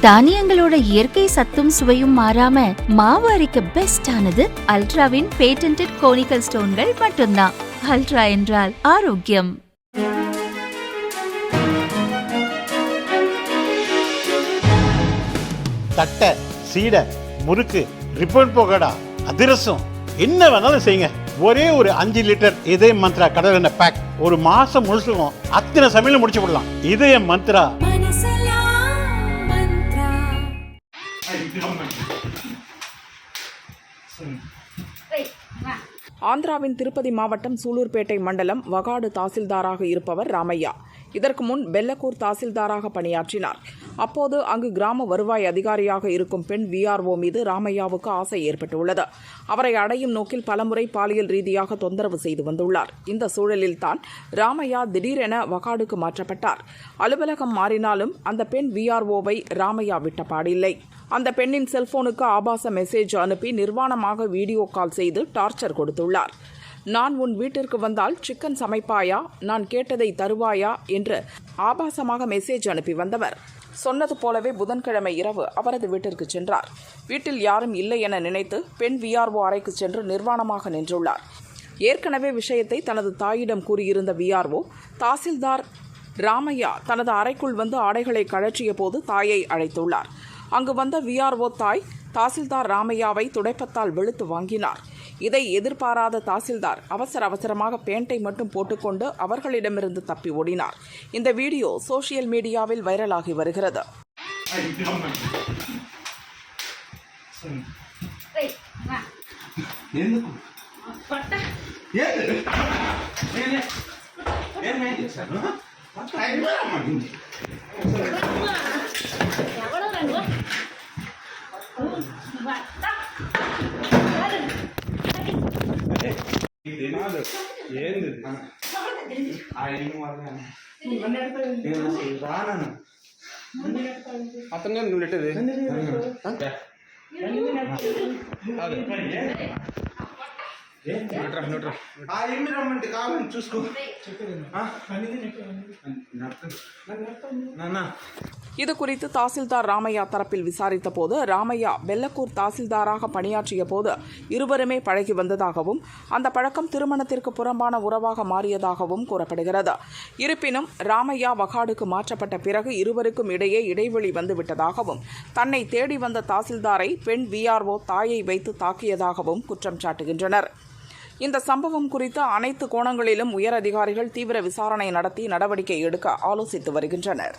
தானியங்களோட இயற்கை சத்தும் சுவையும் மாறாம மாவு அரைக்க பெஸ்ட் ஆனது அல்ட்ராவின் பேட்டன்டட் கோனிக்கல் ஸ்டோன்கள் மட்டும்தான். அல்ட்ரா என்றால் ஆரோக்கியம். தட்டை, சீடை, முறுக்கு, ரிப்பன் போகடா, அதிரசம் என்ன வேணாலும் செய்யுங்க. ஒரே ஒரு 5 லிட்டர் இதய மந்த்ரா கடல் எண்ணெய் பேக் ஒரு மாசம் முழுசுக்கும் அத்தனை சமையல முடிச்சு விடலாம். இதய மந்த்ரா. ஆந்திராவின் திருப்பதி மாவட்டம் சூலூர்பேட்டை மண்டலம் வகாடு தாசில்தாராக இருப்பவர் ராமையா. இதற்கு முன் பெல்லக்கூர் தாசில்தாராக பணியாற்றினார். அப்போது அங்கு கிராம வருவாய் அதிகாரியாக இருக்கும் பெண் விஆர்ஓ மீது ராமையாவுக்கு ஆசை ஏற்பட்டுள்ளது. அவரை அடையும் நோக்கில் பலமுறை பாலியல் ரீதியாக தொந்தரவு செய்து வந்துள்ளார். இந்த சூழலில்தான் ராமையா திடீரென வகாடுக்கு மாற்றப்பட்டார். அலுவலகம் மாறினாலும் அந்த பெண் விஆர்ஓவை ராமையா விட்டபாடில்லை. அந்த பெண்ணின் செல்போனுக்கு ஆபாச மெசேஜ் அனுப்பி நிர்வாணமாக வீடியோ கால் செய்து டார்ச்சர் கொடுத்துள்ளார். நான் உன் வீட்டிற்கு வந்தால் சிக்கன் சமைப்பாயா, நான் கேட்டதை தருவாயா என்று ஆபாசமாக மெசேஜ் அனுப்பி வந்தவர் சொன்னது போலவே புதன்கிழமை இரவு அவரது வீட்டிற்கு சென்றார். வீட்டில் யாரும் இல்லை என நினைத்து பெண் விஆர்ஓ அறைக்கு சென்று நிர்வாணமாக நின்றுள்ளார். ஏற்கனவே விஷயத்தை தனது தாயிடம் கூறியிருந்த விஆர்ஓ தாசில்தார் ராமையா தனது அறைக்குள் வந்து ஆடைகளை கழற்றிய போது தாயை அழைத்துள்ளார். அங்கு வந்த விஆர்ஓ தாய் தாசில்தார் ராமையாவை துடைப்பத்தால் வெளுத்து வாங்கினார். இதை எதிர்பாராத தாசில்தார் அவசரமாக பேண்டை மட்டும் போட்டுக்கொண்டு அவர்களிடமிருந்து தப்பி ஓடினார். இந்த வீடியோ சோசியல் மீடியாவில் வைரலாகி வருகிறது. అతనే నువ్వు నెట్టేది రమ్మంటే కావాలని చూసుకో. இது குறித்து தாசில்தார் ராமையா தரப்பில் விசாரித்த போது ராமையா பெல்லக்கூர் தாசில்தாராக பணியாற்றிய போது இருவருமே பழகி வந்ததாகவும் அந்த பழக்கம் திருமணத்திற்கு புறம்பான உறவாக மாறியதாகவும் கூறப்படுகிறது. இருப்பினும் ராமையா வகாடுக்கு மாற்றப்பட்ட பிறகு இருவருக்கும் இடையே இடைவெளி வந்துவிட்டதாகவும் தன்னை தேடி வந்த தாசில்தாரை பெண் விஆர்ஓ தாயை வைத்து தாக்கியதாகவும் குற்றம் சாட்டுகின்றனர். இந்த சம்பவம் குறித்து அனைத்து கோணங்களிலும் உயர் அதிகாரிகள் தீவிர விசாரணை நடத்தி நடவடிக்கை எடுக்க ஆலோசித்து வருகின்றனர்.